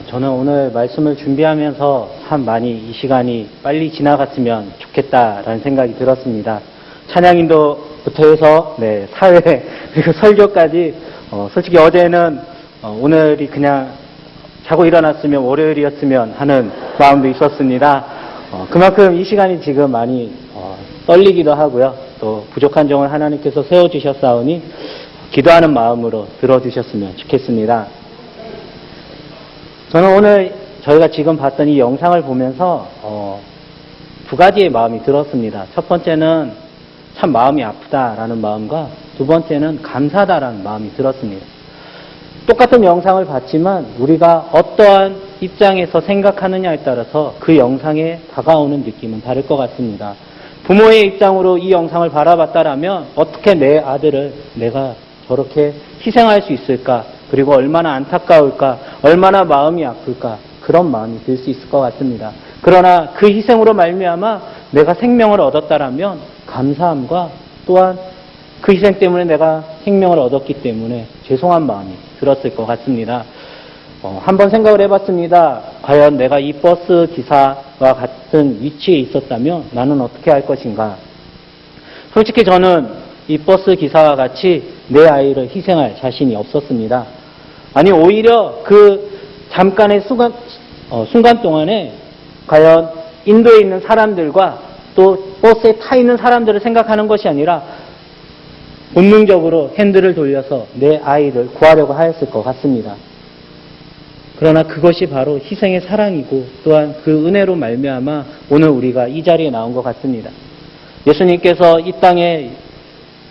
저는 오늘 말씀을 준비하면서 참 많이 이 시간이 빨리 지나갔으면 좋겠다라는 생각이 들었습니다. 찬양인도부터 해서 사회 그리고 설교까지 솔직히 어제는 오늘이 그냥 자고 일어났으면 월요일이었으면 하는 마음도 있었습니다. 그만큼 이 시간이 지금 많이 떨리기도 하고요. 또 부족한 점을 하나님께서 세워주셨사오니 기도하는 마음으로 들어주셨으면 좋겠습니다. 저는 오늘 저희가 지금 봤던 이 영상을 보면서 두 가지의 마음이 들었습니다. 첫 번째는 참 마음이 아프다라는 마음과 두 번째는 감사하다라는 마음이 들었습니다. 똑같은 영상을 봤지만 우리가 어떠한 입장에서 생각하느냐에 따라서 그 영상에 다가오는 느낌은 다를 것 같습니다. 부모의 입장으로 이 영상을 바라봤다라면 어떻게 내 아들을 내가 저렇게 희생할 수 있을까? 그리고 얼마나 안타까울까? 얼마나 마음이 아플까? 그런 마음이 들 수 있을 것 같습니다. 그러나 그 희생으로 말미암아 내가 생명을 얻었다라면 감사함과 또한 그 희생 때문에 내가 생명을 얻었기 때문에 죄송한 마음이 들었을 것 같습니다. 한번 생각을 해봤습니다. 과연 내가 이 버스 기사와 같은 위치에 있었다면 나는 어떻게 할 것인가? 솔직히 저는 이 버스 기사와 같이 내 아이를 희생할 자신이 없었습니다. 아니 오히려 그 잠깐의 순간 동안에 과연 인도에 있는 사람들과 또 버스에 타 있는 사람들을 생각하는 것이 아니라 본능적으로 핸들을 돌려서 내 아이를 구하려고 하였을 것 같습니다. 그러나 그것이 바로 희생의 사랑이고 또한 그 은혜로 말미암아 오늘 우리가 이 자리에 나온 것 같습니다. 예수님께서 이 땅에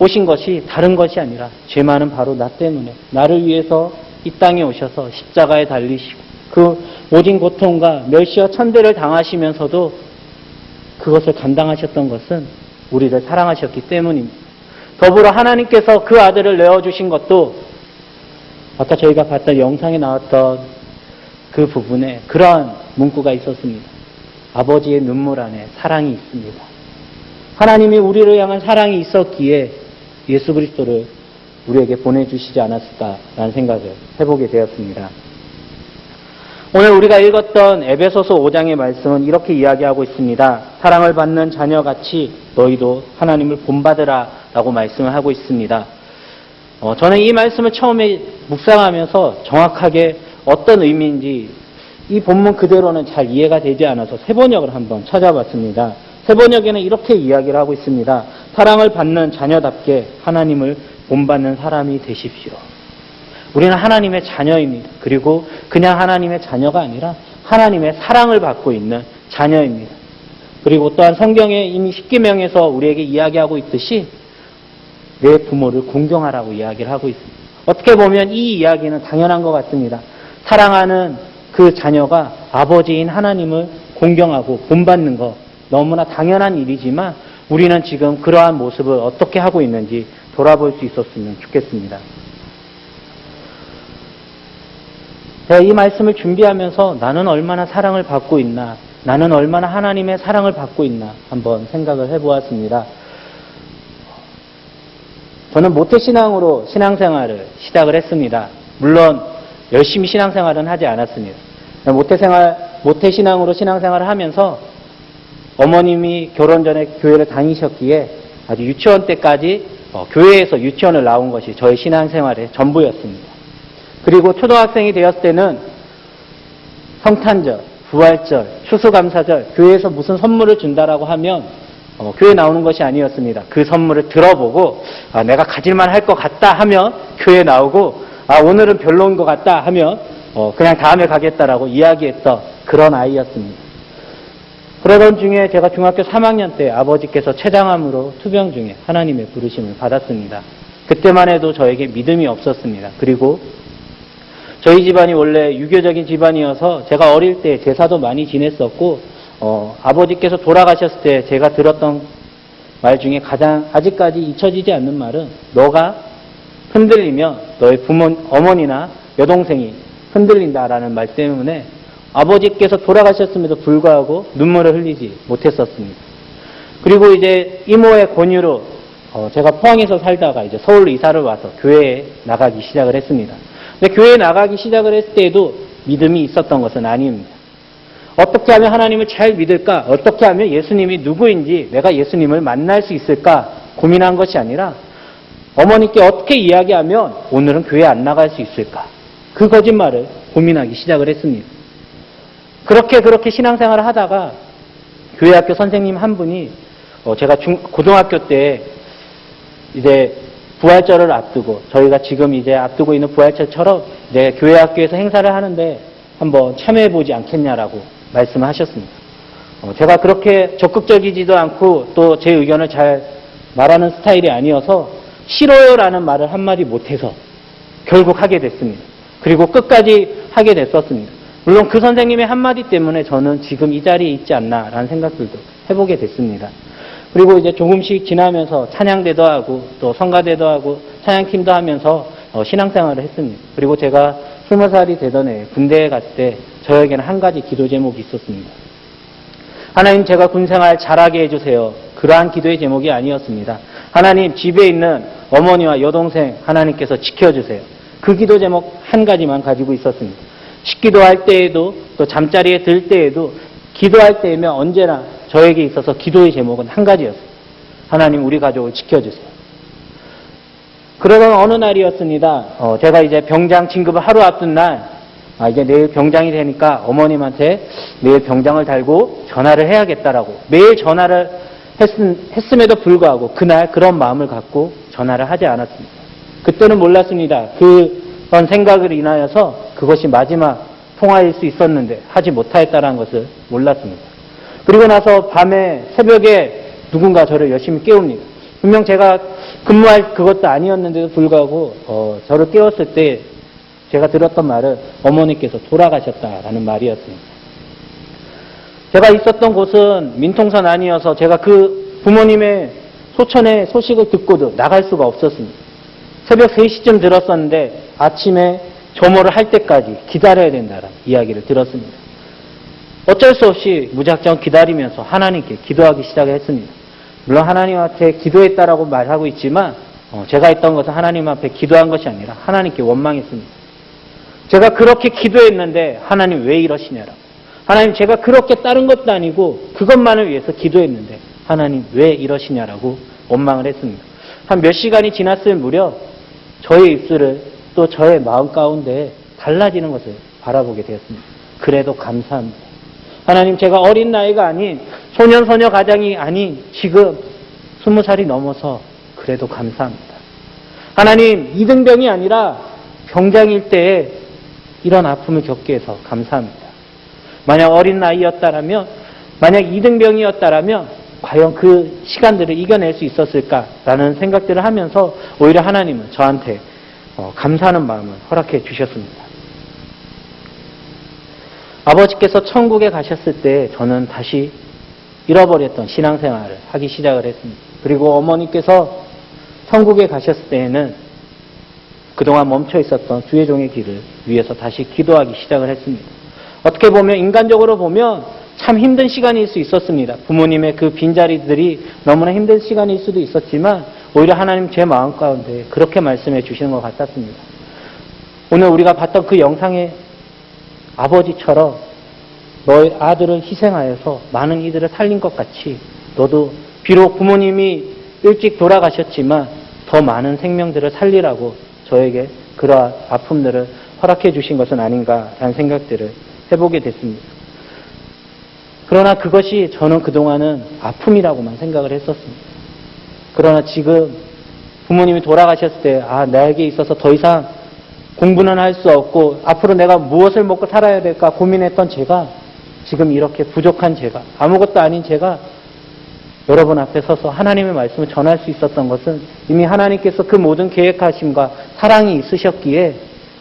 오신 것이 다른 것이 아니라 죄 많은 바로 나 때문에 나를 위해서 이 땅에 오셔서 십자가에 달리시고 그 모진 고통과 멸시와 천대를 당하시면서도 그것을 감당하셨던 것은 우리를 사랑하셨기 때문입니다. 더불어 하나님께서 그 아들을 내어주신 것도 아까 저희가 봤던 영상에 나왔던 그 부분에 그러한 문구가 있었습니다. 아버지의 눈물 안에 사랑이 있습니다. 하나님이 우리를 향한 사랑이 있었기에 예수 그리스도를 우리에게 보내주시지 않았을까라는 생각을 해보게 되었습니다. 오늘 우리가 읽었던 에베소서 5장의 말씀은 이렇게 이야기하고 있습니다. 사랑을 받는 자녀같이 너희도 하나님을 본받으라 라고 말씀을 하고 있습니다. 저는 이 말씀을 처음에 묵상하면서 정확하게 어떤 의미인지 이 본문 그대로는 잘 이해가 되지 않아서 세번역을 한번 찾아봤습니다. 세번역에는 이렇게 이야기를 하고 있습니다. 사랑을 받는 자녀답게 하나님을 본받는 사람이 되십시오. 우리는 하나님의 자녀입니다. 그리고 그냥 하나님의 자녀가 아니라 하나님의 사랑을 받고 있는 자녀입니다. 그리고 또한 성경에 이미 십계명에서 우리에게 이야기하고 있듯이 내 부모를 공경하라고 이야기를 하고 있습니다. 어떻게 보면 이 이야기는 당연한 것 같습니다. 사랑하는 그 자녀가 아버지인 하나님을 공경하고 본받는 것 너무나 당연한 일이지만 우리는 지금 그러한 모습을 어떻게 하고 있는지 돌아볼 수 있었으면 좋겠습니다. 제가 이 말씀을 준비하면서 나는 얼마나 사랑을 받고 있나, 나는 얼마나 하나님의 사랑을 받고 있나 한번 생각을 해보았습니다. 저는 모태신앙으로 신앙생활을 시작을 했습니다. 물론 열심히 신앙생활은 하지 않았습니다. 모태신앙으로 신앙생활을 하면서 어머님이 결혼 전에 교회를 다니셨기에 아주 유치원 때까지 교회에서 유치원을 나온 것이 저의 신앙생활의 전부였습니다. 그리고 초등학생이 되었을 때는 성탄절, 부활절, 추수감사절, 교회에서 무슨 선물을 준다라고 하면 교회 나오는 것이 아니었습니다. 그 선물을 들어보고 내가 가질만 할 것 같다 하면 교회 나오고 오늘은 별로인 것 같다 하면 그냥 다음에 가겠다라고 이야기했던 그런 아이였습니다. 그러던 중에 제가 중학교 3학년 때 아버지께서 췌장암으로 투병 중에 하나님의 부르심을 받았습니다. 그때만 해도 저에게 믿음이 없었습니다. 그리고 저희 집안이 원래 유교적인 집안이어서 제가 어릴 때 제사도 많이 지냈었고 아버지께서 돌아가셨을 때 제가 들었던 말 중에 가장 아직까지 잊혀지지 않는 말은 너가 흔들리면 너의 어머니나 여동생이 흔들린다라는 말 때문에 아버지께서 돌아가셨음에도 불구하고 눈물을 흘리지 못했었습니다. 그리고 이제 이모의 권유로 제가 포항에서 살다가 이제 서울로 이사를 와서 교회에 나가기 시작을 했습니다. 근데 교회에 나가기 시작을 했을 때에도 믿음이 있었던 것은 아닙니다. 어떻게 하면 하나님을 잘 믿을까? 어떻게 하면 예수님이 누구인지 내가 예수님을 만날 수 있을까? 고민한 것이 아니라 어머니께 어떻게 이야기하면 오늘은 교회 안 나갈 수 있을까? 그 거짓말을 고민하기 시작을 했습니다. 그렇게 신앙생활을 하다가 교회 학교 선생님 한 분이 제가 고등학교 때 이제 부활절을 앞두고 저희가 지금 이제 앞두고 있는 부활절처럼 이제 교회 학교에서 행사를 하는데 한번 참여해보지 않겠냐라고 말씀을 하셨습니다. 제가 그렇게 적극적이지도 않고 또 제 의견을 잘 말하는 스타일이 아니어서 싫어요라는 말을 한마디 못해서 결국 하게 됐습니다. 그리고 끝까지 하게 됐었습니다. 물론 그 선생님의 한마디 때문에 저는 지금 이 자리에 있지 않나라는 생각들도 해보게 됐습니다. 그리고 이제 조금씩 지나면서 찬양대도 하고 또 성가대도 하고 찬양팀도 하면서 신앙생활을 했습니다. 그리고 제가 20살이 되던 해 군대에 갔을 때 저에게는 한 가지 기도 제목이 있었습니다. 하나님, 제가 군생활 잘하게 해주세요. 그러한 기도의 제목이 아니었습니다. 하나님, 집에 있는 어머니와 여동생 하나님께서 지켜주세요. 그 기도 제목 한 가지만 가지고 있었습니다. 식기도할 때에도 또 잠자리에 들 때에도 기도할 때면 언제나 저에게 있어서 기도의 제목은 한 가지였어요. 하나님, 우리 가족을 지켜주세요. 그러던 어느 날이었습니다. 제가 이제 병장 진급을 하루 앞둔 날, 이제 내일 병장이 되니까 어머님한테 내일 병장을 달고 전화를 해야겠다라고 매일 전화를 했음에도 불구하고 그날 그런 마음을 갖고 전화를 하지 않았습니다. 그때는 몰랐습니다. 그런 생각을 인하여서 그것이 마지막 통화일 수 있었는데 하지 못하였다는 것을 몰랐습니다. 그리고 나서 밤에 새벽에 누군가 저를 열심히 깨웁니다. 분명 제가 근무할 그것도 아니었는데도 불구하고 저를 깨웠을 때 제가 들었던 말은 어머니께서 돌아가셨다라는 말이었습니다. 제가 있었던 곳은 민통선 아니어서 제가 그 부모님의 소천의 소식을 듣고도 나갈 수가 없었습니다. 새벽 3시쯤 들었었는데 아침에 조모를 할 때까지 기다려야 된다는 이야기를 들었습니다. 어쩔 수 없이 무작정 기다리면서 하나님께 기도하기 시작을 했습니다. 물론 하나님한테 기도했다라고 말하고 있지만 제가 했던 것은 하나님 앞에 기도한 것이 아니라 하나님께 원망했습니다. 제가 그렇게 기도했는데 하나님 왜 이러시냐라고. 하나님, 제가 그렇게 다른 것도 아니고 그것만을 위해서 기도했는데 하나님 왜 이러시냐라고 원망을 했습니다. 한 몇 시간이 지났을 무렵 저의 입술을 또 저의 마음 가운데 달라지는 것을 바라보게 되었습니다. 그래도 감사합니다. 하나님, 제가 어린 나이가 아닌 소년 소녀 가장이 아닌 지금 20살이 넘어서 그래도 감사합니다. 하나님, 이등병이 아니라 병장일 때에 이런 아픔을 겪게 해서 감사합니다. 만약 어린 나이였다라면, 만약 이등병이었다라면 과연 그 시간들을 이겨낼 수 있었을까라는 생각들을 하면서 오히려 하나님은 저한테 감사하는 마음을 허락해 주셨습니다. 아버지께서 천국에 가셨을 때 저는 다시 잃어버렸던 신앙생활을 하기 시작을 했습니다. 그리고 어머니께서 천국에 가셨을 때에는 그동안 멈춰 있었던 주의 종의 길을 위해서 다시 기도하기 시작을 했습니다. 어떻게 보면 인간적으로 보면 참 힘든 시간일 수 있었습니다. 부모님의 그 빈자리들이 너무나 힘든 시간일 수도 있었지만 오히려 하나님 제 마음 가운데 그렇게 말씀해 주시는 것 같았습니다. 오늘 우리가 봤던 그 영상의 아버지처럼 너의 아들을 희생하여서 많은 이들을 살린 것 같이 너도 비록 부모님이 일찍 돌아가셨지만 더 많은 생명들을 살리라고 저에게 그러한 아픔들을 허락해 주신 것은 아닌가라는 생각들을 해보게 됐습니다. 그러나 그것이 저는 그동안은 아픔이라고만 생각을 했었습니다. 그러나 지금 부모님이 돌아가셨을 때 나에게 있어서 더 이상 공부는 할 수 없고 앞으로 내가 무엇을 먹고 살아야 될까 고민했던 제가 지금 이렇게 부족한 제가, 아무것도 아닌 제가 여러분 앞에 서서 하나님의 말씀을 전할 수 있었던 것은 이미 하나님께서 그 모든 계획하심과 사랑이 있으셨기에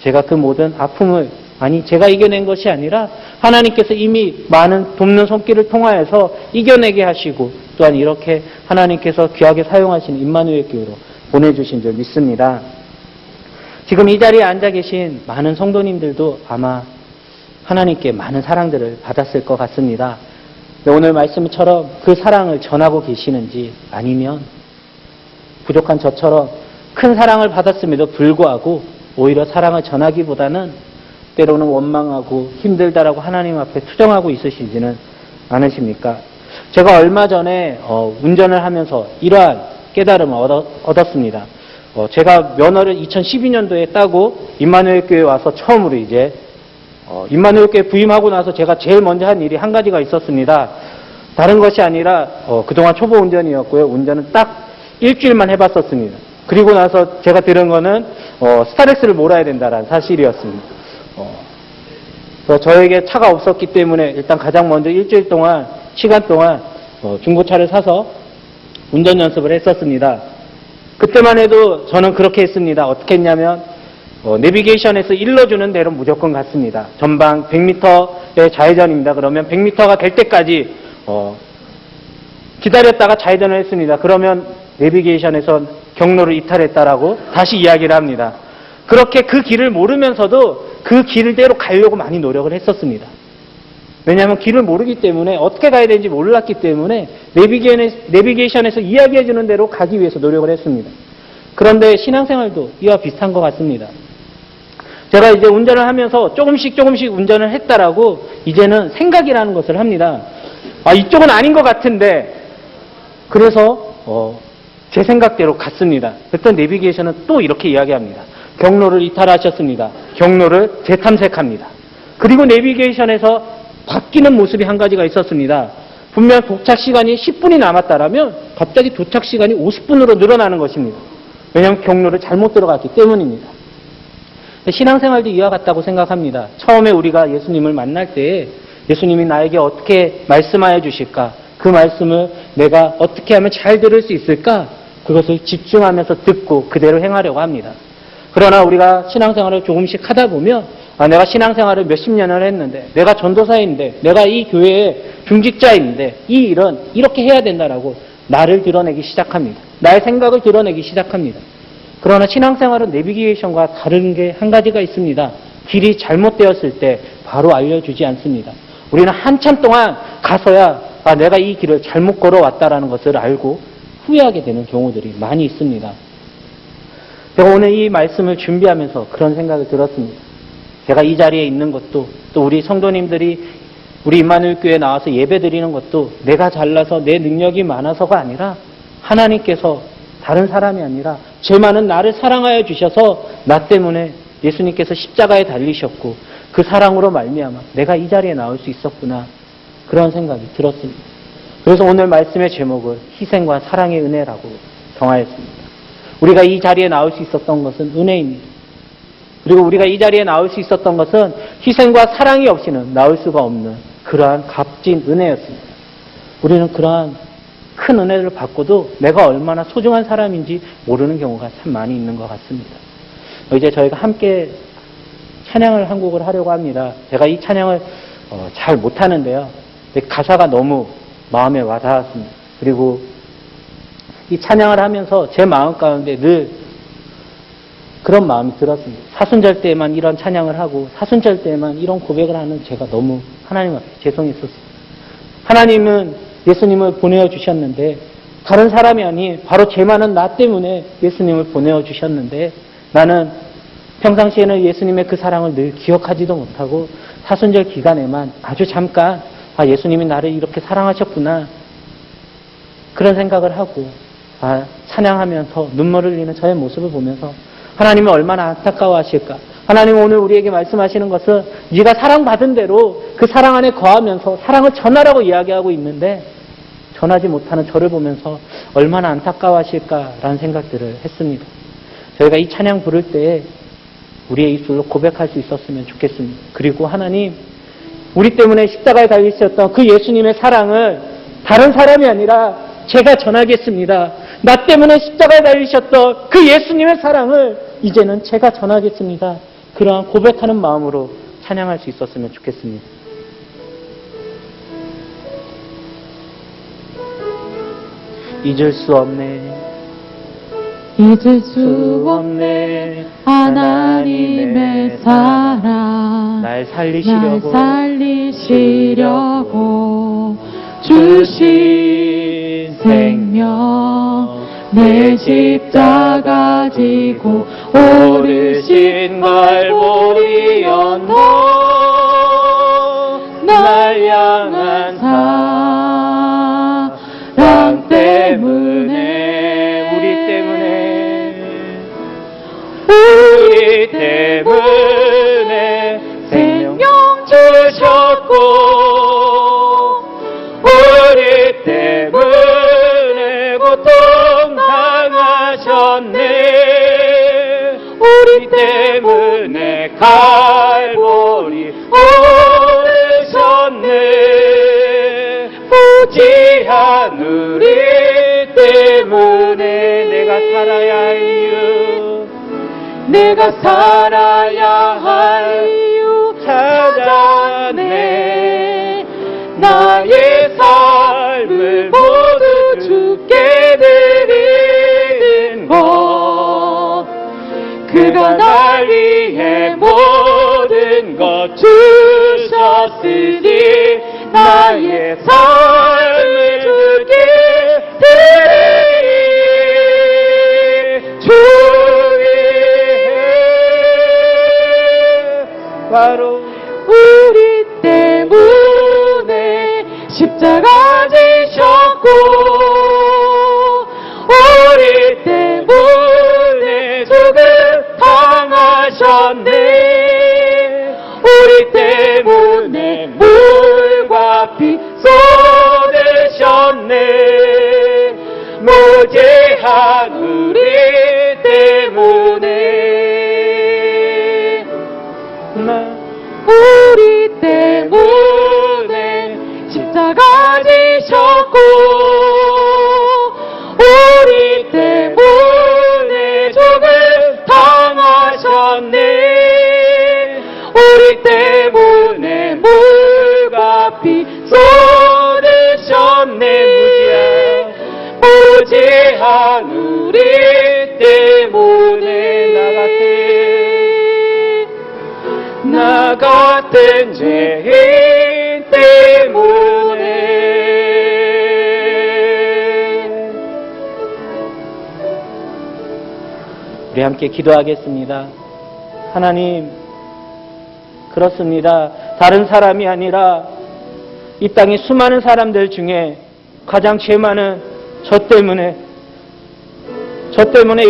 제가 그 모든 아픔을 제가 이겨낸 것이 아니라 하나님께서 이미 많은 돕는 손길을 통하여서 이겨내게 하시고 또한 이렇게 하나님께서 귀하게 사용하시는 임마누엘 교회로 보내주신 줄 믿습니다. 지금 이 자리에 앉아 계신 많은 성도님들도 아마 하나님께 많은 사랑들을 받았을 것 같습니다. 오늘 말씀처럼 그 사랑을 전하고 계시는지 아니면 부족한 저처럼 큰 사랑을 받았음에도 불구하고 오히려 사랑을 전하기보다는 때로는 원망하고 힘들다라고 하나님 앞에 투정하고 있으시지는 않으십니까? 제가 얼마 전에 운전을 하면서 이러한 깨달음을 얻었습니다. 제가 면허를 2012년도에 따고 임마누엘 교회에 와서 처음으로 이제 임마누엘 교회 부임하고 나서 제가 제일 먼저 한 일이 한 가지가 있었습니다. 다른 것이 아니라 그동안 초보 운전이었고요. 운전은 딱 일주일만 해봤었습니다. 그리고 나서 제가 들은 거는 스타렉스를 몰아야 된다라는 사실이었습니다. 그래서 저에게 차가 없었기 때문에 일단 가장 먼저 일주일 동안 시간 동안 중고차를 사서 운전 연습을 했었습니다. 그때만 해도 저는 그렇게 했습니다. 어떻게 했냐면 내비게이션에서 일러주는 대로 무조건 갔습니다. 전방 100m의 좌회전입니다. 그러면 100m가 될 때까지 기다렸다가 좌회전을 했습니다. 그러면 내비게이션에서 경로를 이탈했다라고 다시 이야기를 합니다. 그렇게 그 길을 모르면서도 그 길대로 가려고 많이 노력을 했었습니다. 왜냐하면 길을 모르기 때문에 어떻게 가야 되는지 몰랐기 때문에 내비게이션에서 이야기해주는 대로 가기 위해서 노력을 했습니다. 그런데 신앙생활도 이와 비슷한 것 같습니다. 제가 이제 운전을 하면서 조금씩 운전을 했다라고 이제는 생각이라는 것을 합니다. 이쪽은 아닌 것 같은데 그래서 제 생각대로 갔습니다. 그랬더니 내비게이션은 또 이렇게 이야기합니다. 경로를 이탈하셨습니다. 경로를 재탐색합니다. 그리고 내비게이션에서 바뀌는 모습이 한 가지가 있었습니다. 분명 도착 시간이 10분이 남았다라면 갑자기 도착 시간이 50분으로 늘어나는 것입니다. 왜냐하면 경로를 잘못 들어갔기 때문입니다. 신앙생활도 이와 같다고 생각합니다. 처음에 우리가 예수님을 만날 때에 예수님이 나에게 어떻게 말씀하여 주실까? 그 말씀을 내가 어떻게 하면 잘 들을 수 있을까? 그것을 집중하면서 듣고 그대로 행하려고 합니다. 그러나 우리가 신앙생활을 조금씩 하다 보면 내가 신앙생활을 몇십 년을 했는데 내가 전도사인데 내가 이 교회의 중직자인데 이 일은 이렇게 해야 된다라고 나를 드러내기 시작합니다. 나의 생각을 드러내기 시작합니다. 그러나 신앙생활은 내비게이션과 다른 게 한 가지가 있습니다. 길이 잘못되었을 때 바로 알려주지 않습니다. 우리는 한참 동안 가서야 내가 이 길을 잘못 걸어왔다라는 것을 알고 후회하게 되는 경우들이 많이 있습니다. 제가 오늘 이 말씀을 준비하면서 그런 생각을 들었습니다. 제가 이 자리에 있는 것도 또 우리 성도님들이 우리 임마누엘 교회에 나와서 예배 드리는 것도 내가 잘나서 내 능력이 많아서가 아니라 하나님께서 다른 사람이 아니라 죄 많은 나를 사랑하여 주셔서 나 때문에 예수님께서 십자가에 달리셨고 그 사랑으로 말미암아 내가 이 자리에 나올 수 있었구나 그런 생각이 들었습니다. 그래서 오늘 말씀의 제목을 희생과 사랑의 은혜라고 정하였습니다. 우리가 이 자리에 나올 수 있었던 것은 은혜입니다. 그리고 우리가 이 자리에 나올 수 있었던 것은 희생과 사랑이 없이는 나올 수가 없는 그러한 값진 은혜였습니다. 우리는 그러한 큰 은혜를 받고도 내가 얼마나 소중한 사람인지 모르는 경우가 참 많이 있는 것 같습니다. 이제 저희가 함께 찬양을 한 곡을 하려고 합니다. 제가 이 찬양을 잘 못하는데요. 가사가 너무 마음에 와닿았습니다. 그리고 이 찬양을 하면서 제 마음 가운데 늘 그런 마음이 들었습니다. 사순절 때만 이런 찬양을 하고 사순절 때만 이런 고백을 하는 제가 너무 하나님 앞에 죄송했었습니다. 하나님은 예수님을 보내어 주셨는데 다른 사람이 아닌 바로 죄 많은 나 때문에 예수님을 보내어 주셨는데 나는 평상시에는 예수님의 그 사랑을 늘 기억하지도 못하고 사순절 기간에만 아주 잠깐 예수님이 나를 이렇게 사랑하셨구나 그런 생각을 하고 찬양하면서 눈물을 흘리는 저의 모습을 보면서 하나님은 얼마나 안타까워하실까. 하나님은 오늘 우리에게 말씀하시는 것은 네가 사랑받은 대로 그 사랑 안에 거하면서 사랑을 전하라고 이야기하고 있는데 전하지 못하는 저를 보면서 얼마나 안타까워하실까라는 생각들을 했습니다. 저희가 이 찬양 부를 때 우리의 입술로 고백할 수 있었으면 좋겠습니다. 그리고 하나님, 우리 때문에 십자가에 달리셨던 그 예수님의 사랑을 다른 사람이 아니라 제가 전하겠습니다. 나 때문에 십자가에 달리셨던 그 예수님의 사랑을 이제는 제가 전하겠습니다. 그러한 고백하는 마음으로 찬양할 수 있었으면 좋겠습니다. 잊을 수 없네. 잊을 수 없네. 하나님의 사랑 날 날 살리시려고 살리시려고 주신 생명 내 십자가 지고 오르신 갈보리 언덕 무지한 우리 때문에 내가 살아야 할 이유, 내가 살아야 할 이유 찾았네. 나의 삶을 모두 주께 드리는 것, 그가 날 위해 모든 것 주셨으니 나의 삶을 주께 드리니 주 위해 바로 우리 때문에 십자가 지셨고 우리 때문에 죽음 당하셨네. 우리 때문에 물과 피 쏟으셨네. 무지한 우리 때문에 우리 때문에 십자가 지셨고 우리 때문에 죽음 당하셨네. 우리 때문에 물과 피 쏟으셨네. 무지한 우리 때문에 나 같은 죄인 때문에. 우리 함께 기도하겠습니다. 하나님, 그렇습니다. 다른 사람이 아니라 이 땅의 수많은 사람들 중에 가장 죄 많은 저 때문에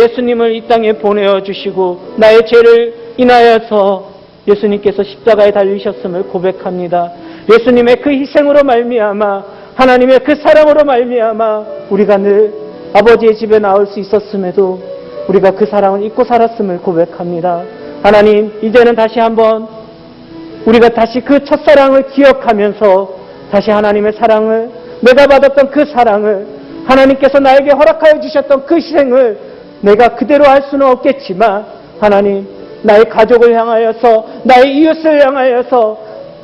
예수님을 이 땅에 보내어 주시고 나의 죄를 인하여서 예수님께서 십자가에 달리셨음을 고백합니다. 예수님의 그 희생으로 말미암아 하나님의 그 사랑으로 말미암아 우리가 늘 아버지의 집에 나올 수 있었음에도 우리가 그 사랑을 잊고 살았음을 고백합니다. 하나님, 이제는 다시 한번 우리가 다시 그 첫사랑을 기억하면서 다시 하나님의 사랑을, 내가 받았던 그 사랑을, 하나님께서 나에게 허락하여 주셨던 그 희생을 내가 그대로 할 수는 없겠지만 하나님, 나의 가족을 향하여서, 나의 이웃을 향하여서,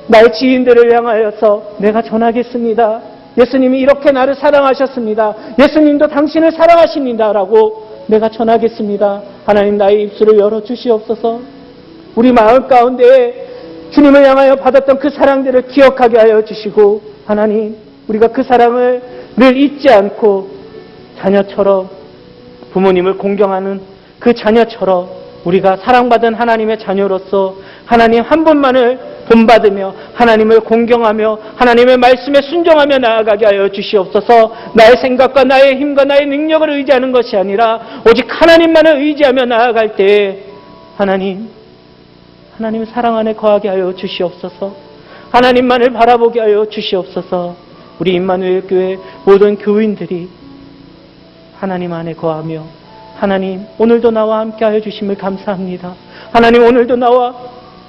나의 지인들을 향하여서 내가 전하겠습니다. 예수님이 이렇게 나를 사랑하셨습니다. 예수님도 당신을 사랑하십니다라고 내가 전하겠습니다. 하나님, 나의 입술을 열어주시옵소서. 우리 마음 가운데 주님을 향하여 받았던 그 사랑들을 기억하게 하여 주시고 하나님, 우리가 그 사랑을 늘 잊지 않고 자녀처럼 부모님을 공경하는 그 자녀처럼 우리가 사랑받은 하나님의 자녀로서 하나님 한 분만을 본받으며 하나님을 공경하며 하나님의 말씀에 순종하며 나아가게 하여 주시옵소서. 나의 생각과 나의 힘과 나의 능력을 의지하는 것이 아니라 오직 하나님만을 의지하며 나아갈 때에 하나님의 사랑 안에 거하게 하여 주시옵소서. 하나님만을 바라보게 하여 주시옵소서. 우리 임마누엘 교회 모든 교인들이 하나님 안에 거하며 하나님, 오늘도 나와 함께하여 주심을 감사합니다. 하나님, 오늘도 나와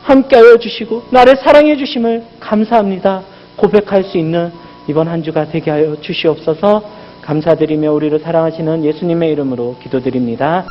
함께하여 주시고 나를 사랑해 주심을 감사합니다. 고백할 수 있는 이번 한 주가 되게 하여 주시옵소서. 감사드리며 우리를 사랑하시는 예수님의 이름으로 기도드립니다.